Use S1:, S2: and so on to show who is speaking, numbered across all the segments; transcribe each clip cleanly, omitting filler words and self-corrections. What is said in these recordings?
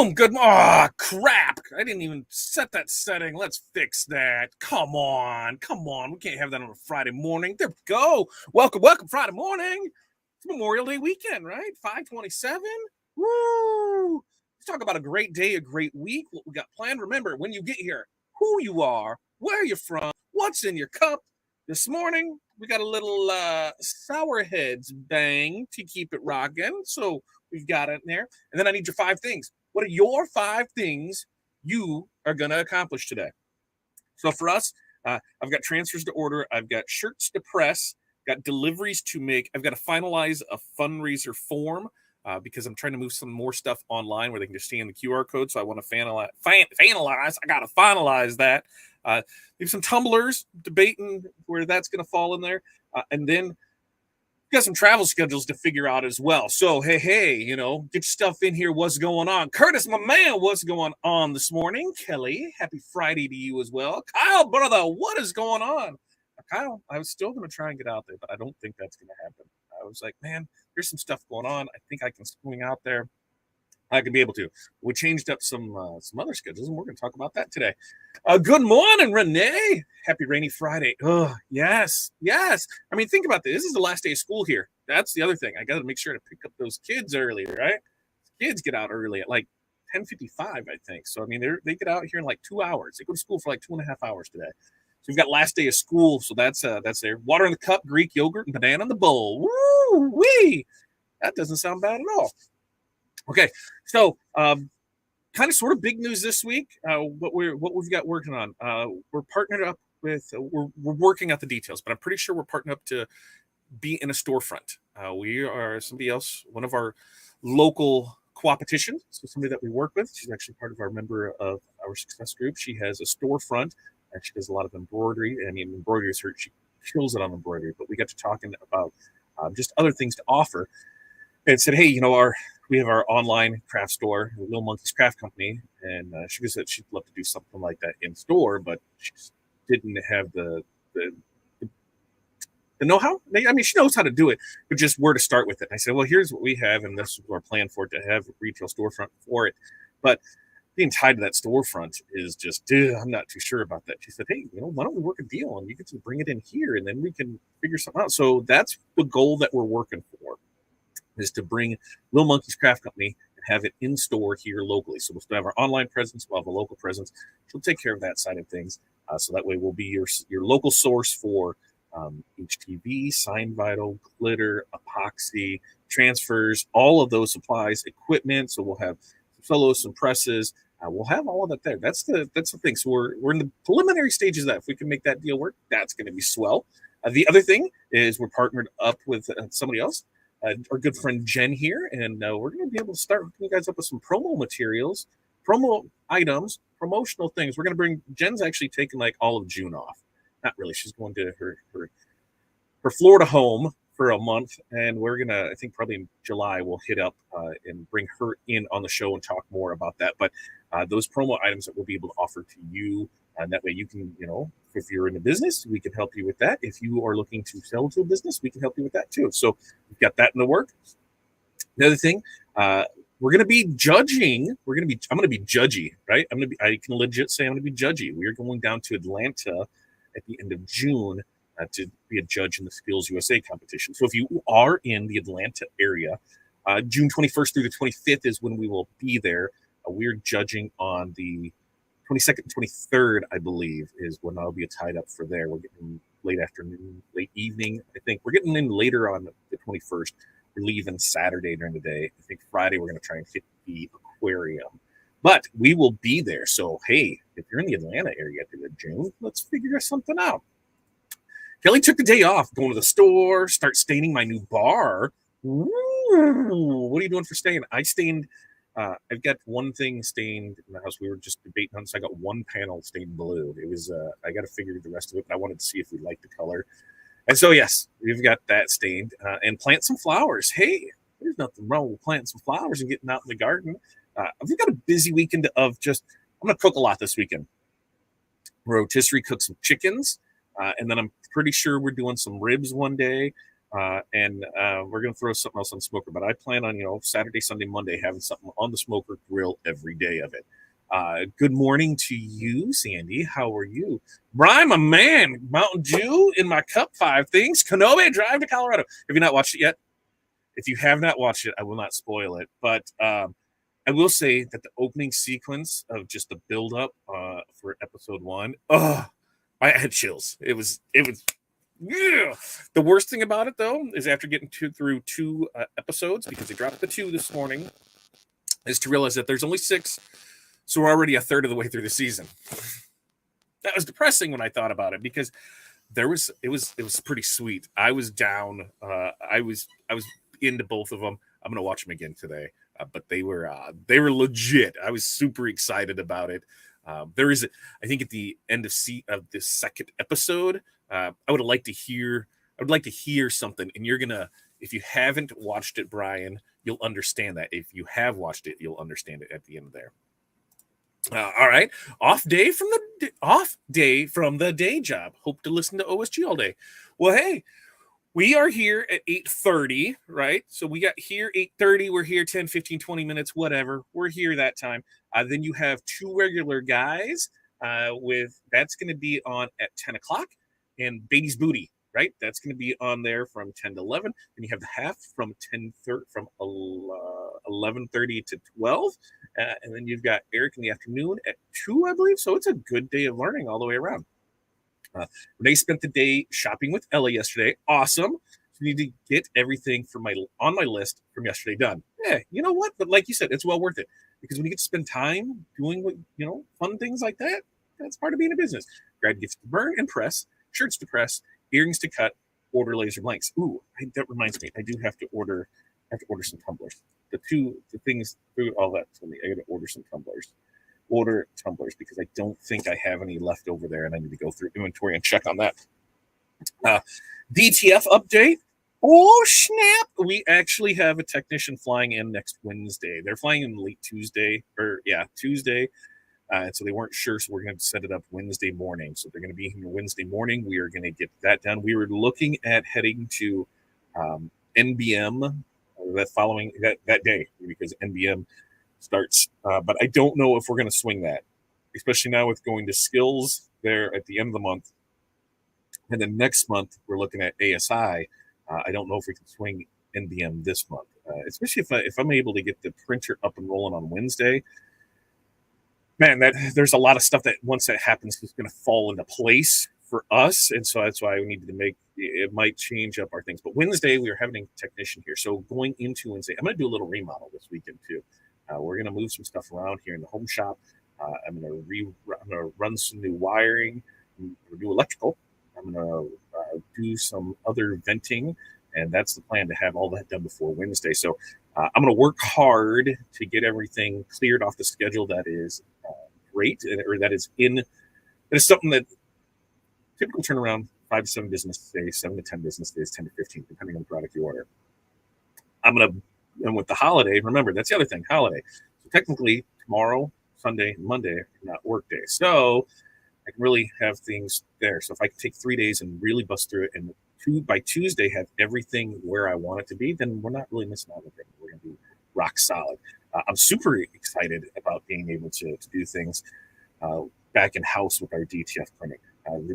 S1: Boom. Good. Ah, crap. I didn't even set that setting. Let's fix that. Come on. Come on. We can't have that on a Friday morning. There we go. Welcome, Friday morning. It's Memorial Day weekend, right? 5/27. Woo. Let's talk about a great day, a great week, what we got planned. Remember, when you get here, who you are, where you're from, what's in your cup. This morning, we got a little sour heads bang to keep it rocking. So we've got it in there. And then I need your 5 things. What are your 5 things you are going to accomplish today? So for us, I've got transfers to order. I've got shirts to press, got deliveries to make. I've got to finalize a fundraiser form because I'm trying to move some more stuff online where they can just scan the QR code. So I want to finalize. I got to finalize that. There's some tumblers debating where that's going to fall in there. And then got some travel schedules to figure out as well. So, hey, get your stuff in here. What's going on? Curtis, my man, what's going on this morning? Kelly, happy Friday to you as well. Kyle, brother, what is going on? Kyle, I was still going to try and get out there, but I don't think that's going to happen. I was like, man, there's some stuff going on. I think I can swing out there. I could be able to. We changed up some other schedules, and we're going to talk about that today. Good morning, Renee. Happy rainy Friday. Oh, yes. I mean, think about this. This is the last day of school here. That's the other thing. I got to make sure to pick up those kids early, right? Kids get out early at like 10:55, I think. So, I mean, they get out here in like 2 hours. They go to school for like 2.5 hours today. So we've got last day of school. So that's there. Water in the cup, Greek yogurt, and banana in the bowl. Woo wee! That doesn't sound bad at all. Okay, so kind of sort of big news this week. What we've got working on. We're partnered up with. We're working out the details, but I'm pretty sure we're partnered up to be in a storefront. We are somebody else, one of our local co-opetitions. So somebody that we work with. She's actually part of our member of our success group. She has a storefront and she does a lot of embroidery. I mean, embroidery is her. She kills it on embroidery. But we got to talking about just other things to offer. And said, hey, we have our online craft store, Little Monkeys Craft Company, and she said she'd love to do something like that in store, but she didn't have the know-how. I mean, she knows how to do it, but just where to start with it. And I said, well, here's what we have, and this is our plan for it, to have a retail storefront for it. But being tied to that storefront is just, I'm not too sure about that. She said, hey, why don't we work a deal and you get to bring it in here, and then we can figure something out. So that's the goal that we're working for, is to bring Little Monkeys Craft Company and have it in store here locally. So we'll still have our online presence, we'll have a local presence. She'll take care of that side of things. So that way we'll be your local source for HTV, sign vinyl, glitter, epoxy, transfers, all of those supplies, equipment. So we'll have some fellows, some presses. We'll have all of that there. That's the thing. So we're in the preliminary stages of that. If we can make that deal work, that's going to be swell. The other thing is we're partnered up with somebody else. Our good friend Jen here, and we're going to be able to start hooking you guys up with some promo materials, promo items, promotional things. We're going to bring. Jen's actually taking like all of June off. Not really. She's going to her Florida home for a month, and we're gonna. I think probably in July we'll hit up and bring her in on the show and talk more about that. But those promo items that we'll be able to offer to you. And that way you can, if you're in a business, we can help you with that. If you are looking to sell to a business, we can help you with that too. So we've got that in the work. The other thing, we're going to be judging. I'm going to be judgy, right? I can legit say I'm going to be judgy. We are going down to Atlanta at the end of June to be a judge in the Skills USA competition. So if you are in the Atlanta area, June 21st through the 25th is when we will be there. We're judging on the 22nd and 23rd, I believe, is when I'll be tied up for there. We're getting late afternoon, late evening. I think we're getting in later on the 21st. We're leaving Saturday during the day. I think Friday we're going to try and hit the aquarium. But we will be there. So, hey, if you're in the Atlanta area at the end of June, let's figure something out. Kelly took the day off, going to the store, start staining my new bar. Ooh, what are you doing for staining? I stained... I've got one thing stained in the house. We were just debating on, so I got one panel stained blue. It was, I got to figure the rest of it, but I wanted to see if we liked the color. And so, yes, we've got that stained and plant some flowers. Hey, there's nothing wrong with planting some flowers and getting out in the garden. We've got a busy weekend of I'm going to cook a lot this weekend. Rotisserie cook some chickens. And then I'm pretty sure we're doing some ribs one day. And we're going to throw something else on smoker. But I plan on, Saturday, Sunday, Monday having something on the smoker grill every day of it. Good morning to you, Sandy. How are you? Brian, my man, Mountain Dew in my cup, 5 things. Kenobe Drive to Colorado. Have you not watched it yet? If you have not watched it, I will not spoil it. But I will say that the opening sequence of just the build up for episode 1, I had chills. It was yeah. The worst thing about it, though, is after getting through 2 episodes, because they dropped the 2 this morning, is to realize that there's only 6, so we're already a third of the way through the season. That was depressing when I thought about it, because it was pretty sweet. I was down. I was into both of them. I'm gonna watch them again today, but they were legit. I was super excited about it. There is, I think, at the end of this second episode, I would like to hear something. And if you haven't watched it, Brian, you'll understand that. If you have watched it, you'll understand it at the end there. All right, off day from the day job. Hope to listen to OSG all day. Well, hey, we are here at 8:30, right? So we got here 8:30. We're here 10, 15, 20 minutes, whatever. We're here that time. Then you have 2 regular guys that's going to be on at 10 o'clock, and Baby's Booty, right? That's going to be on there from 10 to 11. And you have the half from 11:30 to 12. And then you've got Eric in the afternoon at 2, I believe. So it's a good day of learning all the way around. Renee spent the day shopping with Ella yesterday. Awesome. So we need to get everything on my list from yesterday done. Yeah, you know what? But like you said, it's well worth it, because when you get to spend time doing fun things like that, that's part of being a business. Grab gifts to burn and press, shirts to press, earrings to cut, order laser blanks. Ooh, that reminds me, I have to order some tumblers. The things through all that for me. I got to order some tumblers. Order tumblers, because I don't think I have any left over there, and I need to go through inventory and check on that. DTF update. Oh, snap. We actually have a technician flying in next Wednesday. They're flying in late Tuesday, Tuesday. And so they weren't sure, so we're going to set it up Wednesday morning. So they're going to be here Wednesday morning. We are going to get that done. We were looking at heading to NBM that day, because NBM starts. But I don't know if we're going to swing that, especially now with going to skills there at the end of the month. And then next month, we're looking at ASI. I don't know if we can swing NBM this month, especially if I'm able to get the printer up and rolling on Wednesday. Man, there's a lot of stuff that once that happens is going to fall into place for us. And so that's why we needed to it might change up our things. But Wednesday, we are having a technician here. So going into Wednesday, I'm going to do a little remodel this weekend too. We're going to move some stuff around here in the home shop. I'm going to run some new wiring, new electrical. I'm going to do some other venting, and that's the plan, to have all that done before Wednesday. So I'm going to work hard to get everything cleared off the schedule. That is great, or that is something that typical turnaround 5 to 7 business days, 7 to 10 business days, 10 to 15, depending on the product you order. And with the holiday, remember, that's the other thing, holiday. So technically, tomorrow, Sunday, Monday are not work days. So I can really have things there. So if I can take 3 days and really bust through it, and by Tuesday have everything where I want it to be, then we're not really missing out on anything. We're going to be rock solid. I'm super excited about being able to do things back in house with our DTF printing,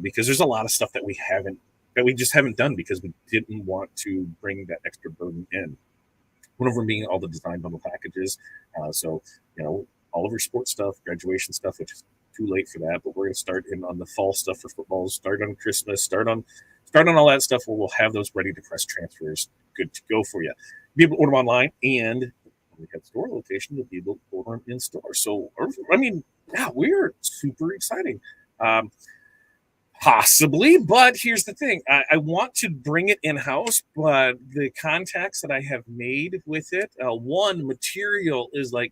S1: because there's a lot of stuff that we just haven't done, because we didn't want to bring that extra burden in. One of them being all the design bundle packages. So all of your sports stuff, graduation stuff, which is too late for that, but we're going to start in on the fall stuff for football, start on Christmas, start on all that stuff, where we'll have those ready to press transfers good to go for you. Be able to order them online, and when we have store location, you'll be able to order them in store. So, we're super exciting. Possibly, but here's the thing. I want to bring it in-house, but the contacts that I have made with it, one, material is like,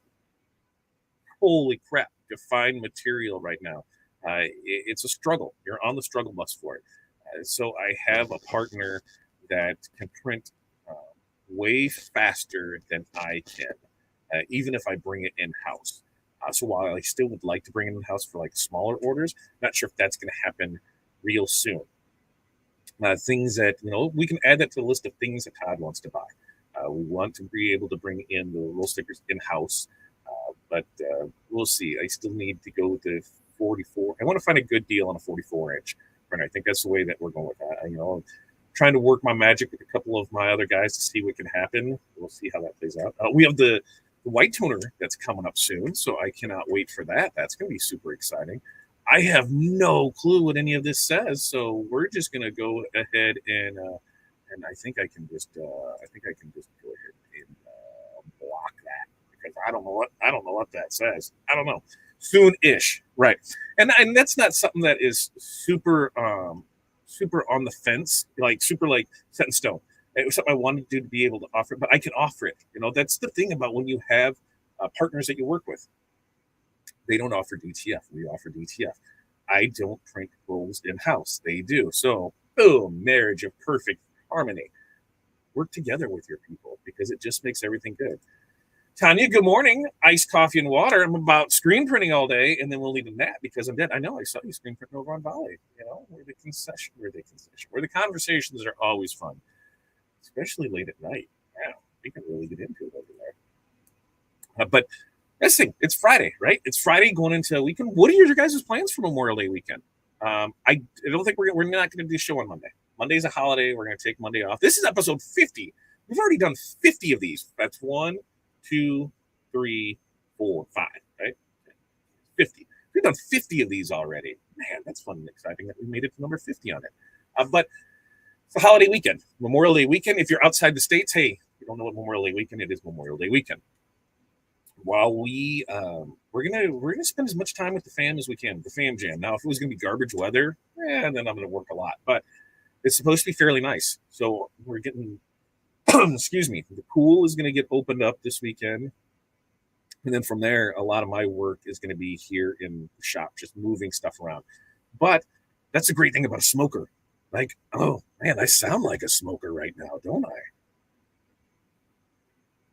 S1: holy crap, to find material right now. It's a struggle. You're on the struggle bus for it. So I have a partner that can print way faster than I can, even if I bring it in-house. So while I still would like to bring it in-house for like smaller orders, not sure if that's going to happen real soon. things that, we can add that to the list of things that Todd wants to buy. We want to be able to bring in the roll stickers in-house, but we'll see. I still need to go with the 44. I want to find a good deal on a 44-inch. And I think that's the way that we're going with that. Trying to work my magic with a couple of my other guys to see what can happen. We'll see how that plays out. We have the white toner that's coming up soon, so I cannot wait for that. That's going to be super exciting. I have no clue what any of this says, so we're just going to go ahead and I think I can just go ahead and block that because I don't know what that says. I don't know. Soon-ish, right? And that's not something that is super super on the fence, like super like set in stone. It was something I wanted to be able to offer, but I can offer it. That's the thing about when you have partners that you work with. They don't offer DTF. We offer DTF. I don't print rolls in-house. They do. So, boom, marriage of perfect harmony. Work together with your people because it just makes everything good. Tanya, good morning. Iced coffee and water. I'm about screen printing all day, and then we'll leave a nap because I'm dead. I know. I saw you screen printing over on Volley. Where the conversations are always fun, especially late at night. Wow, we can really get into it over there. But this thing, it's Friday, right? It's Friday going into a weekend. What are your guys' plans for Memorial Day weekend? I don't think we're not going to do a show on Monday. Monday's a holiday. We're going to take Monday off. This is episode 50. We've already done 50 of these. That's 1, 2, 3, 4, 5, right? 50. We've done 50 of these already. Man, that's fun and exciting that we made it to number 50 on it. But it's a holiday weekend, Memorial Day weekend. If you're outside the States, hey, you don't know what Memorial Day weekend, it is Memorial Day weekend. While we're gonna spend as much time with the fam as we can, the fam jam. Now, if it was gonna be garbage weather, then I'm gonna work a lot. But it's supposed to be fairly nice. So we're getting excuse me, the pool is gonna get opened up this weekend. And then from there, a lot of my work is going to be here in the shop, just moving stuff around. But that's the great thing about a smoker. Like, oh man, I sound like a smoker right now, don't I?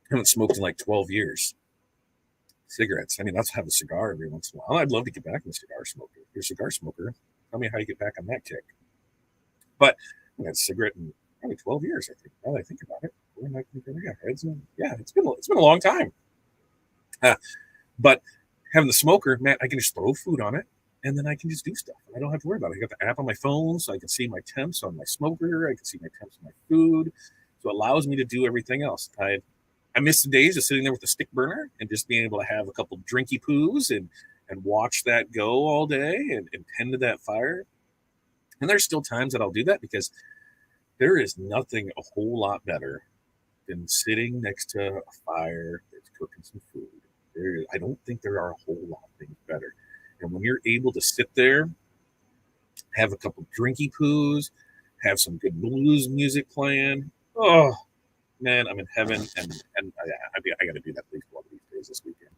S1: Haven't smoked in like 12 years. Cigarettes. I mean, that's have a cigar every once in a while. I'd love to get back in the cigar smoker. If you're a cigar smoker, tell me how you get back on that kick. But I had a cigarette in probably 12 years, I think. Now that I think about it. It's been a long time. But having the smoker, man, I can just throw food on it and then I can just do stuff. I don't have to worry about it. I got the app on my phone so I can see my temps on my smoker. I can see my temps on my food. So it allows me to do everything else. I miss the days of sitting there with a stick burner and just being able to have a couple drinky poos and watch that go all day and tend to that fire. And there's still times that I'll do that because there is nothing a whole lot better than sitting next to a fire that's cooking some food. I don't think there are a whole lot of things better. And when you're able to sit there, have a couple drinky poos, have some good blues music playing, oh man, I'm in heaven. And I got to do that at least one of these days this weekend.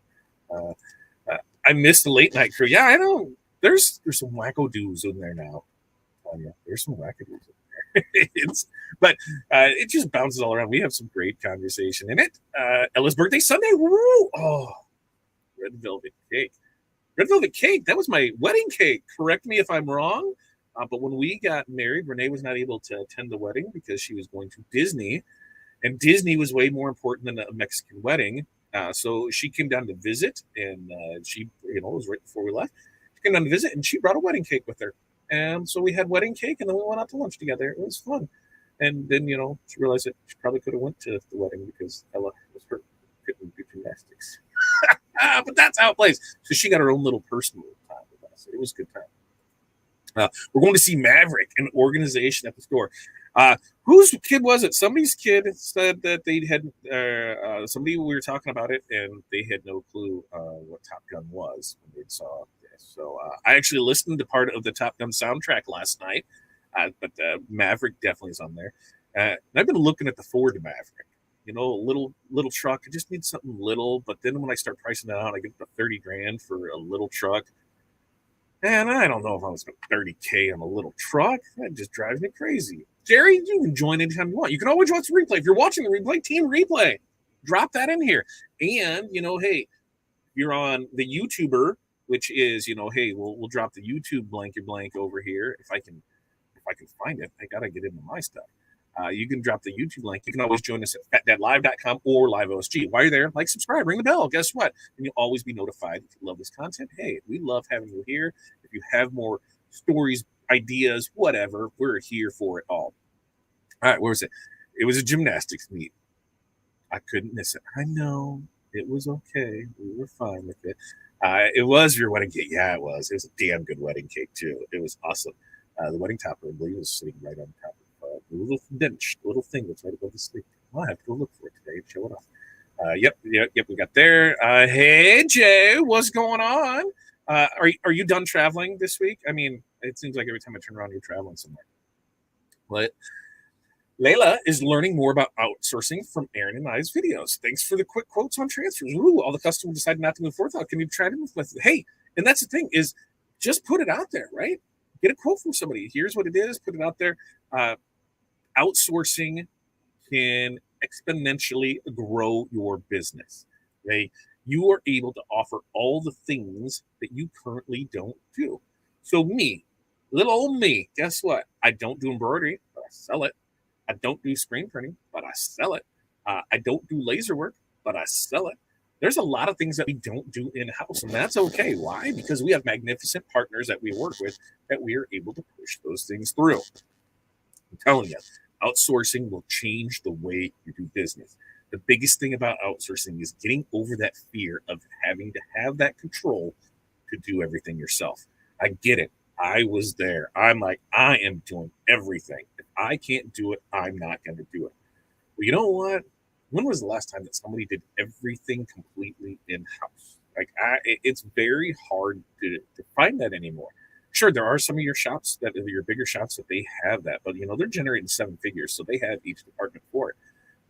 S1: I missed the late night crew. Yeah, I know. There's some wacko doos in there now. There's some wackadoos in there. But it just bounces all around. We have some great conversation in it. Ella's birthday Sunday. Woo! Oh, red velvet cake. Red velvet cake. That was my wedding cake. Correct me if I'm wrong. But when we got married, Renee was not able to attend the wedding because she was going to Disney. And Disney was way more important than a Mexican wedding. So she came down to visit, and she, it was right before we left. She came down to visit, and she brought a wedding cake with her. And so we had wedding cake, and then we went out to lunch together. It was fun. And then, she realized that she probably could have went to the wedding because Ella was hurt, couldn't do gymnastics. But that's how it plays. So she got her own little personal time with us. It was a good time. We're going to see Maverick, an organization at the store. Whose kid was it? Somebody's kid said that they had somebody, we were talking about it, and they had no clue what Top Gun was when they saw this. So I actually listened to part of the Top Gun soundtrack last night, but Maverick definitely is on there. And I've been looking at the Ford Maverick. A little truck. I just need something little. But then when I start pricing it out, I get up to $30,000 for a little truck. And I don't know if I was spend $30,000 on a little truck. That just drives me crazy. Jerry, you can join anytime you want. You can always watch the replay. If you're watching the replay, team replay. Drop that in here. And, hey, you're on the YouTuber, which is, hey, we'll drop the YouTube blank over here. If I can I can find it. I got to get into my stuff. You can drop the YouTube link. You can always join us at fatdadlive.com or LiveOSG. While you're there, like, subscribe, ring the bell. Guess what? And you'll always be notified if you love this content. Hey, we love having you here. If you have more stories, ideas, whatever, we're here for it all. All right, where was it? It was a gymnastics meet. I couldn't miss it. I know. It was okay. We were fine with it. It was your wedding cake. Yeah, it was. It was a damn good wedding cake, too. It was awesome. The wedding topper, I believe, was sitting right on top of the little bench, the little thing that's right above the sleep. I'll have to go look for it today and show it off. Yep, we got there. Hey, Jay, what's going on? Are you done traveling this week? I mean, it seems like every time I turn around, you're traveling somewhere. What? Layla is learning more about outsourcing from Aaron and I's videos. Thanks for the quick quotes on transfers. Ooh, all the customers decided not to move forward. Can you try to move with it? Hey, and that's the thing is just put it out there, right? Get a quote from somebody. Here's what it is. Put it out there. Outsourcing can exponentially grow your business. Okay? You are able to offer all the things that you currently don't do. So me, little old me, guess what? I don't do embroidery, but I sell it. I don't do screen printing, but I sell it. I don't do laser work, but I sell it. There's a lot of things that we don't do in-house, and that's okay. Why? Because we have magnificent partners that we work with that we are able to push those things through. I'm telling you, outsourcing will change the way you do business. The biggest thing about outsourcing is getting over that fear of having to have that control to do everything yourself. I get it. I was there. I'm like, I am doing everything. If I can't do it, I'm not going to do it. Well, you know what? When was the last time that somebody did everything completely in-house? Like, it's very hard to find that anymore. Sure, there are some of your shops that your bigger shops that they have that, but they're generating 7 figures, so they have each department for it.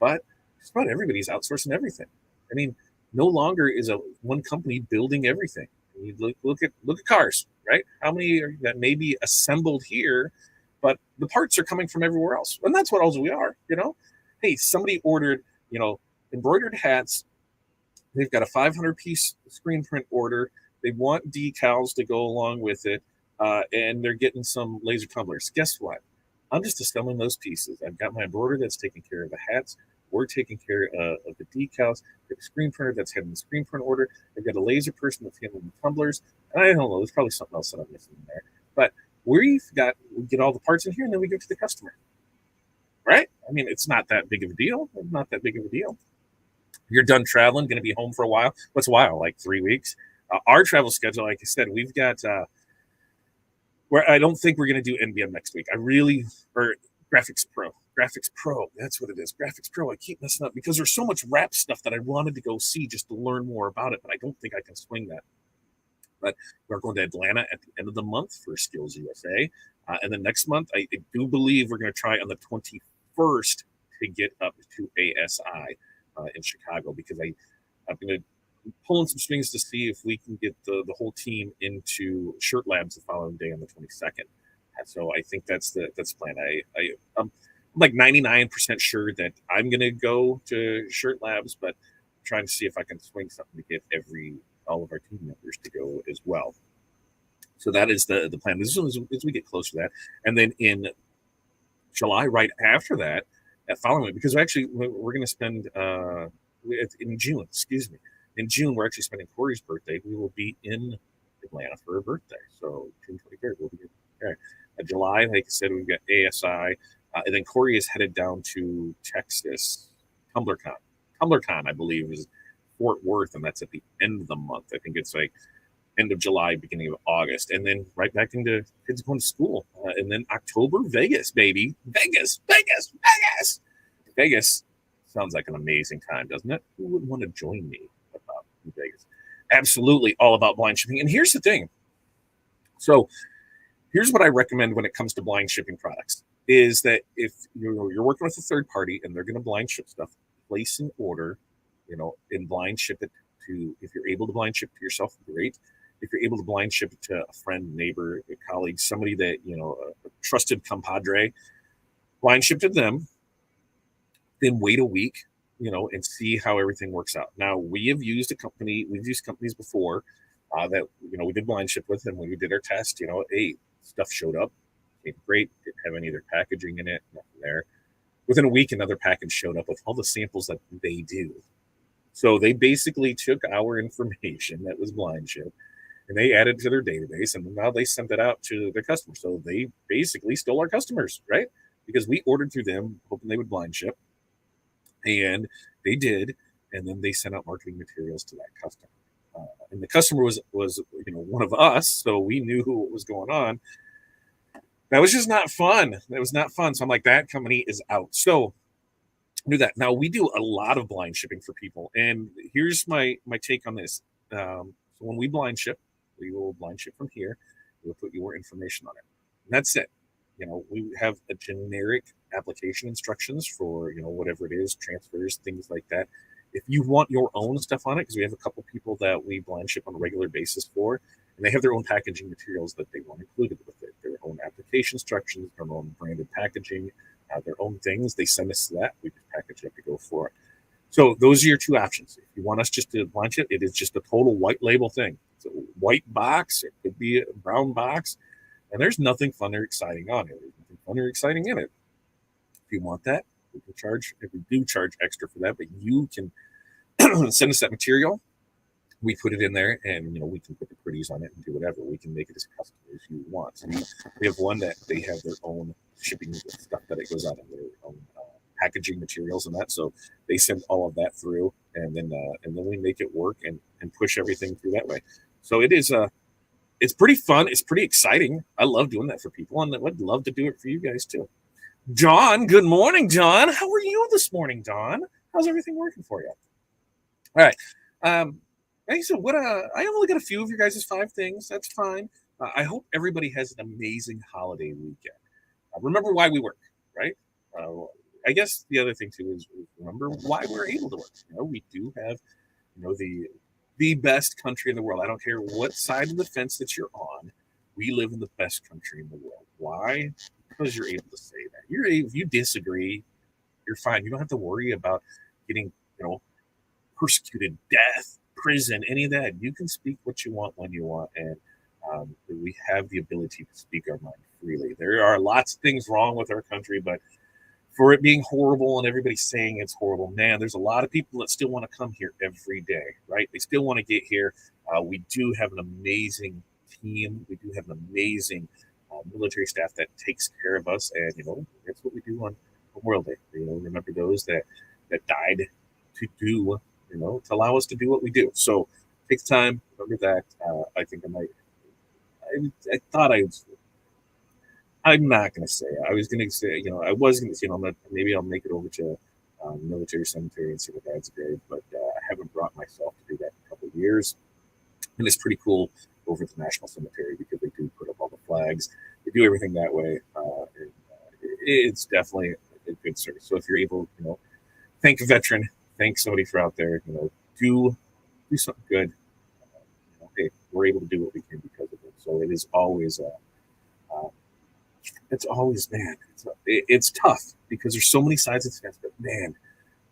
S1: But just about everybody's outsourcing everything. I mean, no longer is one company building everything. You look at cars, right? How many are that may be assembled here, but the parts are coming from everywhere else, and that's what else we are. Hey, somebody ordered embroidered hats. They've got a 500-piece screen print order. They want decals to go along with it, and they're getting some laser tumblers. Guess what? I'm just assembling those pieces. I've got my embroiderer that's taking care of the hats. We're taking care of the decals. We have a screen printer that's handling the screen print order. They've got a laser person that's handling the tumblers. And I don't know. There's probably something else that I'm missing in there. But we get all the parts in here, and then we give it to the customer. Right? I mean, it's not that big of a deal. It's not that big of a deal. You're done traveling, going to be home for a while. What's a while? Like 3 weeks? Our travel schedule, like I said, we've got where I don't think we're going to do NBM next week. Or Graphics Pro. Graphics Pro. That's what it is. Graphics Pro. I keep messing up because there's so much wrap stuff that I wanted to go see just to learn more about it, but I don't think I can swing that. But we're going to Atlanta at the end of the month for Skills USA. And then next month, I do believe we're going to try on the 21st to get up to ASI in Chicago, because I'm going to pulling some strings to see if we can get the whole team into Shirt Labs the following day on the 22nd. And so I think that's the plan. I'm like 99% sure that I'm going to go to Shirt Labs, but I'm trying to see if I can swing something to get all of our team members to go as well. So that is the plan. As soon as we get close to that, and then in July, right after that following, because we're going to spend in June. Excuse me. In June, we're actually spending Corey's birthday. We will be in Atlanta for her birthday. So June 23rd, we'll be in July. Like I said, we've got ASI, and then Corey is headed down to Texas, TumblerCon. TumblerCon, I believe, is Fort Worth, and that's at the end of the month. I think it's like end of July, beginning of August, and then right back into kids going to school. And then October, Vegas, baby. Vegas. Vegas sounds like an amazing time, doesn't it? Who would want to join me about Vegas? Absolutely all about blind shipping. And here's the thing. So here's what I recommend when it comes to blind shipping products is that if you're working with a third party and they're going to blind ship stuff, place an order, and blind ship it to, if you're able to blind ship to yourself, great. If you're able to blind ship it to a friend, neighbor, a colleague, somebody that, a trusted compadre, blind ship to them, then wait a week, and see how everything works out. Now, we've used companies before that, we did blind ship with, and when we did our test, hey, stuff showed up, great. Didn't have any of their packaging in it, nothing there. Within a week, another package showed up with all the samples that they do. So they basically took our information that was blind ship and they added it to their database, and now they sent it out to their customers. So they basically stole our customers, right? Because we ordered through them, hoping they would blind ship, and they did. And then they sent out marketing materials to that customer, and the customer was one of us, so we knew what was going on. That was just not fun. That was not fun. So I'm like, that company is out. So I knew that. Now we do a lot of blind shipping for people, and here's my take on this. So when we blind ship, we will blind ship from here. We'll put your information on it. And that's it. We have a generic application instructions for, whatever it is, transfers, things like that. If you want your own stuff on it, because we have a couple people that we blind ship on a regular basis for, and they have their own packaging materials that they want included with it, their own application instructions, their own branded packaging, their own things. They send us that. We just package it to go for it. So those are your two options. If you want us just to launch it, it is just a total white label thing. It's a white box. It could be a brown box. And there's nothing fun or exciting on it. There's nothing fun or exciting in it. If you want that, we can charge. If we do charge extra for that, but you can send us that material. We put it in there, and we can put the pretties on it and do whatever. We can make it as custom as you want. So we have one that they have their own shipping stuff that it goes out in their own packaging materials and that. So they send all of that through, and then we make it work and push everything through that way. So it is it's pretty fun. It's pretty exciting. I love doing that for people, and I would love to do it for you guys too. John, good morning, John. How are you this morning, Don? How's everything working for you? All right. Hey, so I only got a few of your guys' 5 things. That's fine. I hope everybody has an amazing holiday weekend. Remember why we work, right? I guess the other thing too is remember why we're able to work. We do have, the best country in the world. I don't care what side of the fence that you're on. We live in the best country in the world. Why? Because you're able to say that. If you disagree, you're fine. You don't have to worry about getting, persecuted, death, prison, any of that. You can speak what you want when you want, and we have the ability to speak our mind freely. There are lots of things wrong with our country, but for it being horrible and everybody saying it's horrible, man, there's a lot of people that still want to come here every day, right? They still want to get here. We do have an amazing team. We do have an amazing military staff that takes care of us, and that's what we do on Memorial Day. Remember those that died to do, to allow us to do what we do. So take the time, remember that. I think I thought I'm not going to say. I was going to say, I was going to, maybe I'll make it over to military cemetery and see what that's great. But I haven't brought myself to do that in a couple of years, and it's pretty cool over at the National Cemetery because they do put up all the flags. They do everything that way. It's definitely a good service. So if you're able, thank a veteran, thank somebody for out there, do something good. Hey, we're able to do what we can because of it. So it is always man, it's tough because there's so many sides of the fence, but man,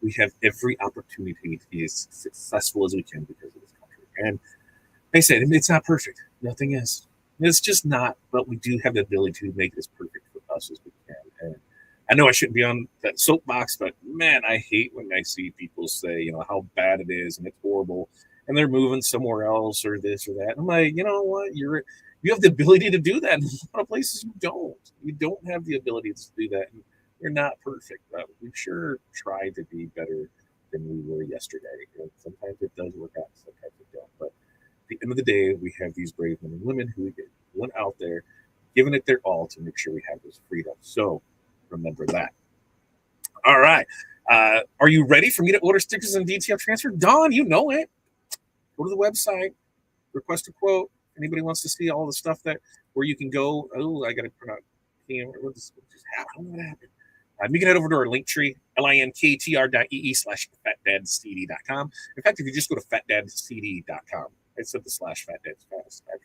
S1: we have every opportunity to be as successful as we can because of this country. And like I said, it's not perfect. Nothing is. It's just not, but we do have the ability to make it as perfect for us as we can. And I know I shouldn't be on that soapbox, but man, I hate when I see people say, how bad it is and it's horrible, and they're moving somewhere else or this or that. I'm like, you know what? You have the ability to do that. In a lot of places you don't. You don't have the ability to do that. And we're not perfect, but we sure try to be better than we were yesterday. Sometimes it does work out, sometimes it don't. But at the end of the day, we have these brave men and women who went out there, giving it their all to make sure we have those freedoms. So remember that. All right. Are you ready for me to order stickers and DTF transfer? Don, you know it. Go to the website, request a quote. Anybody wants to see all the stuff where you can go, I got to put out, what just happened? What happened? You can head over to our link tree, linktr.ee/fatdadcd.com. In fact, if you just go to fatdadcd.com, it's at the /fatdad,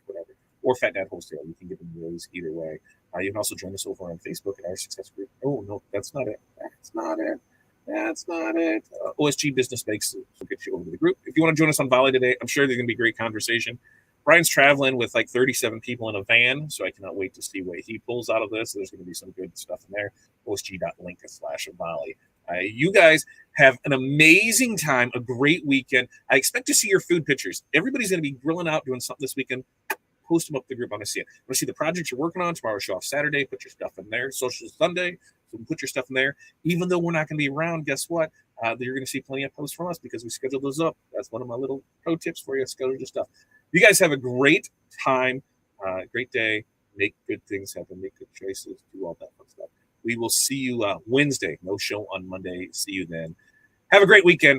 S1: whatever, or Fat Dad Wholesale, you can get them those either way. You can also join us over on Facebook at our success group. Oh, no, that's not it. OSG Business Makes will get you over to the group. If you want to join us on Volley today, I'm sure there's going to be a great conversation. Brian's traveling with like 37 people in a van, so I cannot wait to see what he pulls out of this. There's going to be some good stuff in there. osg.link/Volley. You guys have an amazing time, a great weekend. I expect to see your food pictures. Everybody's going to be grilling out, doing something this weekend. Post them up the group. I want to see it. I want to see the projects you're working on. Tomorrow's show off Saturday. Put your stuff in there. Social Sunday. So put your stuff in there. Even though we're not going to be around, guess what? You're going to see plenty of posts from us because we scheduled those up. That's one of my little pro tips for you. Schedule your stuff. You guys have a great time, great day. Make good things happen. Make good choices. Do all that fun stuff. We will see you Wednesday. No show on Monday. See you then. Have a great weekend.